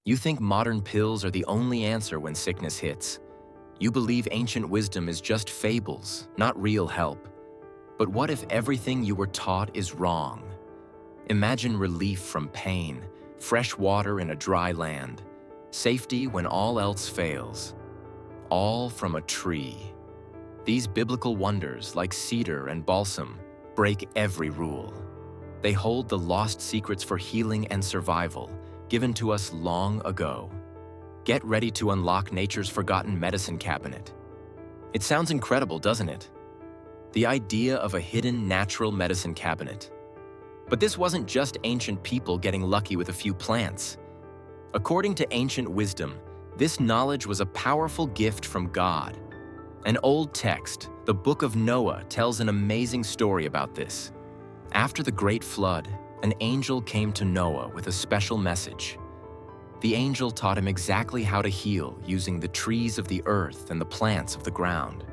You think modern pills are the only answer when sickness hits. You believe ancient wisdom is just fables, not real help. But what if everything you were taught is wrong? Imagine relief from pain, fresh water in a dry land, safety when all else fails. All from a tree. These biblical wonders, like cedar and balsam, break every rule. They hold the lost secrets for healing and survival, given to us long ago. Get ready to unlock nature's forgotten medicine cabinet. It sounds incredible, doesn't it? The idea of a hidden natural medicine cabinet. But this wasn't just ancient people getting lucky with a few plants. According to ancient wisdom, this knowledge was a powerful gift from God. An old text, the Book of Noah, tells an amazing story about this. After the great flood, an angel came to Noah with a special message. The angel taught him exactly how to heal using the trees of the earth and the plants of the ground.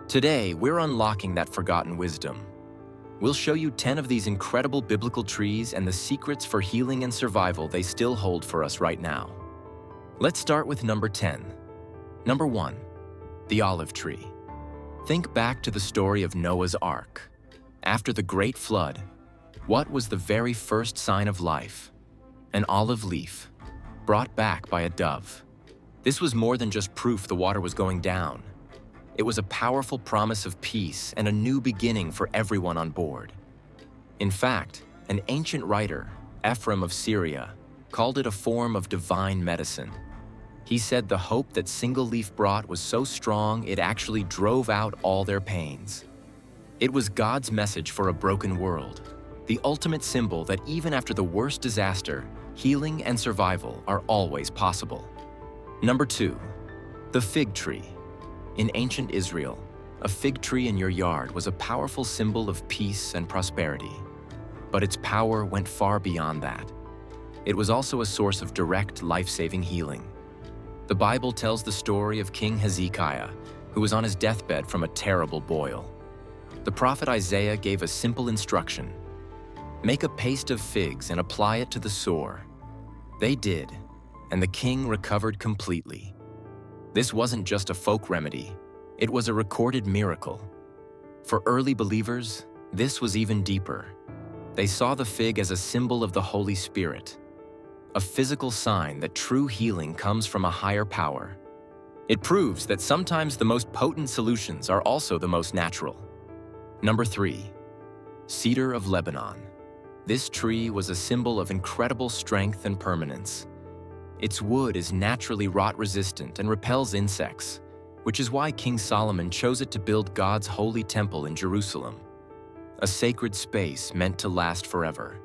Today, we're unlocking that forgotten wisdom. We'll show you 10 of these incredible biblical trees and the secrets for healing and survival they still hold for us right now. Let's start with number 10. Number 1. The olive tree. Think back to the story of Noah's Ark. After the great flood, what was the very first sign of life? An olive leaf, brought back by a dove. This was more than just proof the water was going down. It was a powerful promise of peace and a new beginning for everyone on board. In fact, an ancient writer, Ephraim of Syria, called it a form of divine medicine. He said the hope that single leaf brought was so strong it actually drove out all their pains. It was God's message for a broken world, the ultimate symbol that even after the worst disaster, healing and survival are always possible. Number 2. The fig tree. In ancient Israel, a fig tree in your yard was a powerful symbol of peace and prosperity. But its power went far beyond that. It was also a source of direct, life-saving healing. The Bible tells the story of King Hezekiah, who was on his deathbed from a terrible boil. The prophet Isaiah gave a simple instruction: make a paste of figs and apply it to the sore. They did, and the king recovered completely. This wasn't just a folk remedy, it was a recorded miracle. For early believers, this was even deeper. They saw the fig as a symbol of the Holy Spirit, a physical sign that true healing comes from a higher power. It proves that sometimes the most potent solutions are also the most natural. Number 3. Cedar of Lebanon. This tree was a symbol of incredible strength and permanence. Its wood is naturally rot-resistant and repels insects, which is why King Solomon chose it to build God's holy temple in Jerusalem, a sacred space meant to last forever.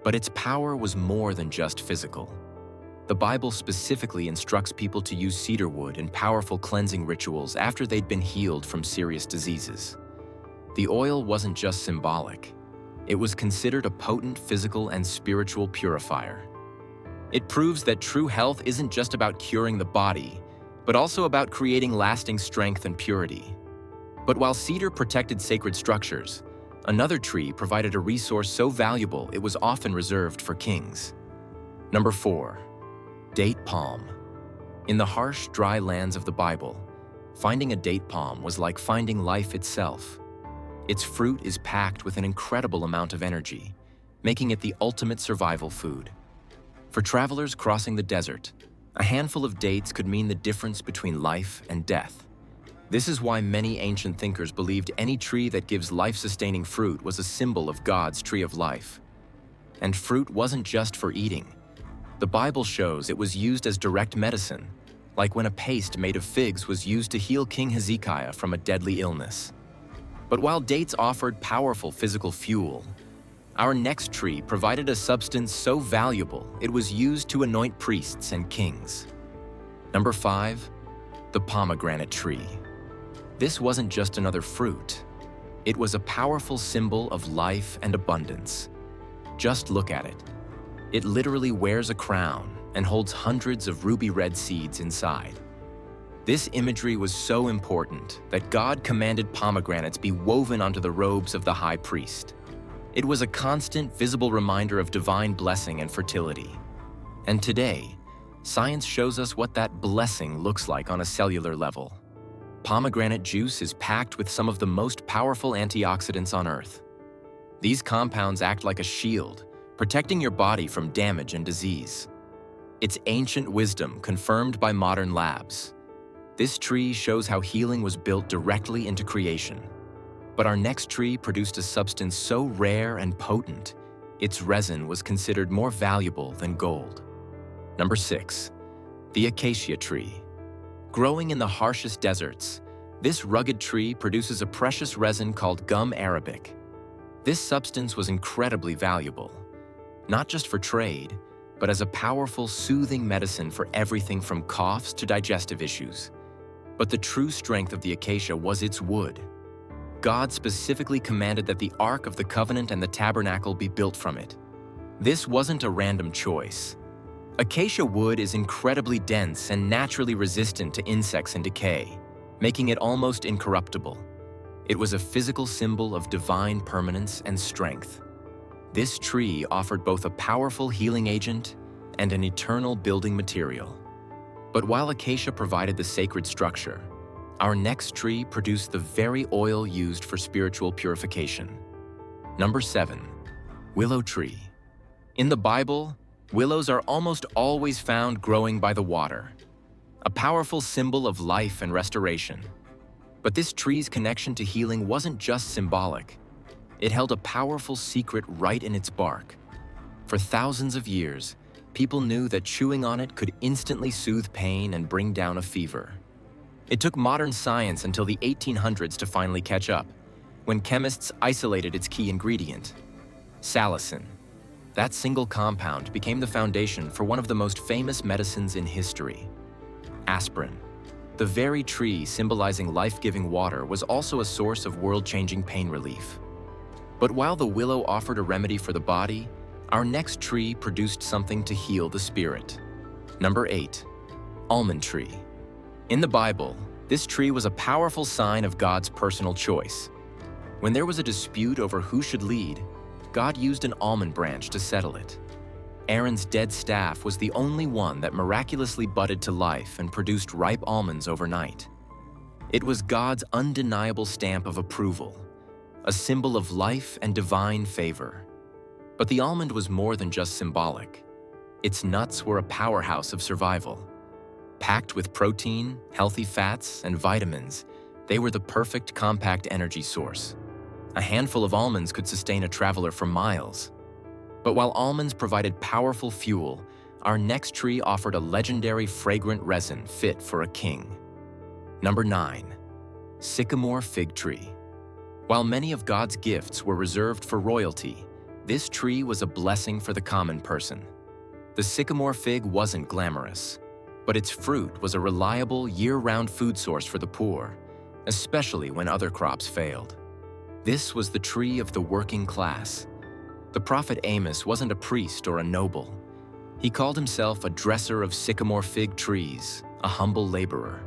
But its power was more than just physical. The Bible specifically instructs people to use cedar wood in powerful cleansing rituals after they'd been healed from serious diseases. The oil wasn't just symbolic. It was considered a potent physical and spiritual purifier. It proves that true health isn't just about curing the body, but also about creating lasting strength and purity. But while cedar protected sacred structures, another tree provided a resource so valuable it was often reserved for kings. Number 4. Date palm. In the harsh, dry lands of the Bible, finding a date palm was like finding life itself. Its fruit is packed with an incredible amount of energy, making it the ultimate survival food. For travelers crossing the desert, a handful of dates could mean the difference between life and death. This is why many ancient thinkers believed any tree that gives life-sustaining fruit was a symbol of God's tree of life. And fruit wasn't just for eating. The Bible shows it was used as direct medicine, like when a paste made of figs was used to heal King Hezekiah from a deadly illness. But while dates offered powerful physical fuel, our next tree provided a substance so valuable it was used to anoint priests and kings. Number 5. The pomegranate tree. This wasn't just another fruit. It was a powerful symbol of life and abundance. Just look at it. It literally wears a crown and holds hundreds of ruby-red seeds inside. This imagery was so important that God commanded pomegranates be woven onto the robes of the high priest. It was a constant, visible reminder of divine blessing and fertility. And today, science shows us what that blessing looks like on a cellular level. Pomegranate juice is packed with some of the most powerful antioxidants on Earth. These compounds act like a shield, protecting your body from damage and disease. It's ancient wisdom confirmed by modern labs. This tree shows how healing was built directly into creation. But our next tree produced a substance so rare and potent, its resin was considered more valuable than gold. Number 6, the acacia tree. Growing in the harshest deserts, this rugged tree produces a precious resin called gum arabic. This substance was incredibly valuable, not just for trade, but as a powerful, soothing medicine for everything from coughs to digestive issues. But the true strength of the acacia was its wood. God specifically commanded that the Ark of the Covenant and the tabernacle be built from it. This wasn't a random choice. Acacia wood is incredibly dense and naturally resistant to insects and decay, making it almost incorruptible. It was a physical symbol of divine permanence and strength. This tree offered both a powerful healing agent and an eternal building material. But while acacia provided the sacred structure, our next tree produced the very oil used for spiritual purification. Number 7, willow tree. In the Bible, willows are almost always found growing by the water, a powerful symbol of life and restoration. But this tree's connection to healing wasn't just symbolic. It held a powerful secret right in its bark. For thousands of years, people knew that chewing on it could instantly soothe pain and bring down a fever. It took modern science until the 1800s to finally catch up, when chemists isolated its key ingredient, salicin. That single compound became the foundation for one of the most famous medicines in history, aspirin. The very tree symbolizing life-giving water was also a source of world-changing pain relief. But while the willow offered a remedy for the body, our next tree produced something to heal the spirit. Number 8, almond tree. In the Bible, this tree was a powerful sign of God's personal choice. When there was a dispute over who should lead, God used an almond branch to settle it. Aaron's dead staff was the only one that miraculously budded to life and produced ripe almonds overnight. It was God's undeniable stamp of approval, a symbol of life and divine favor. But the almond was more than just symbolic. Its nuts were a powerhouse of survival. Packed with protein, healthy fats, and vitamins, they were the perfect compact energy source. A handful of almonds could sustain a traveler for miles. But while almonds provided powerful fuel, our next tree offered a legendary fragrant resin fit for a king. Number 9, sycamore fig tree. While many of God's gifts were reserved for royalty, this tree was a blessing for the common person. The sycamore fig wasn't glamorous, but its fruit was a reliable year-round food source for the poor, especially when other crops failed. This was the tree of the working class. The prophet Amos wasn't a priest or a noble. He called himself a dresser of sycamore fig trees, a humble laborer.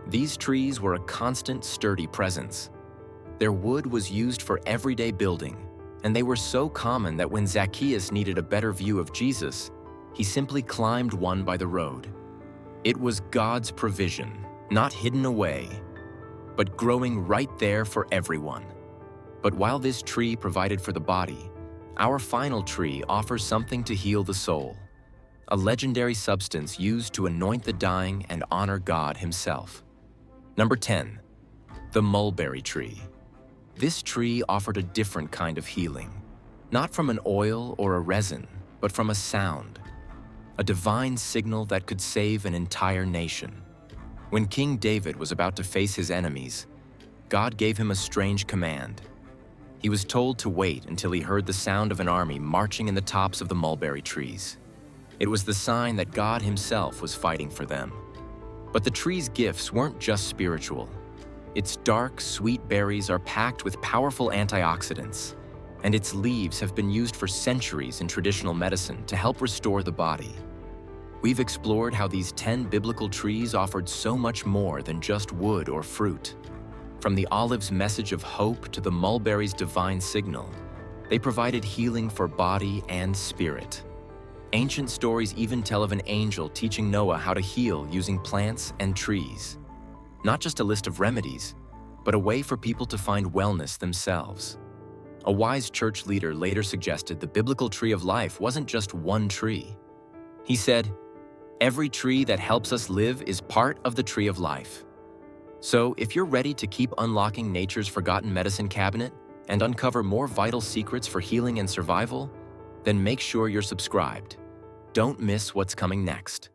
These trees were a constant, sturdy presence. Their wood was used for everyday building, and they were so common that when Zacchaeus needed a better view of Jesus, he simply climbed one by the road. It was God's provision, not hidden away, but growing right there for everyone. But while this tree provided for the body, our final tree offers something to heal the soul, a legendary substance used to anoint the dying and honor God Himself. Number 10, the mulberry tree. This tree offered a different kind of healing, not from an oil or a resin, but from a sound, a divine signal that could save an entire nation. When King David was about to face his enemies, God gave him a strange command. He was told to wait until he heard the sound of an army marching in the tops of the mulberry trees. It was the sign that God Himself was fighting for them. But the tree's gifts weren't just spiritual. Its dark, sweet berries are packed with powerful antioxidants, and its leaves have been used for centuries in traditional medicine to help restore the body. We've explored how these 10 biblical trees offered so much more than just wood or fruit. From the olive's message of hope to the mulberry's divine signal, they provided healing for body and spirit. Ancient stories even tell of an angel teaching Noah how to heal using plants and trees. Not just a list of remedies, but a way for people to find wellness themselves. A wise church leader later suggested the biblical tree of life wasn't just one tree. He said, "Every tree that helps us live is part of the tree of life." So, if you're ready to keep unlocking nature's forgotten medicine cabinet and uncover more vital secrets for healing and survival, then make sure you're subscribed. Don't miss what's coming next.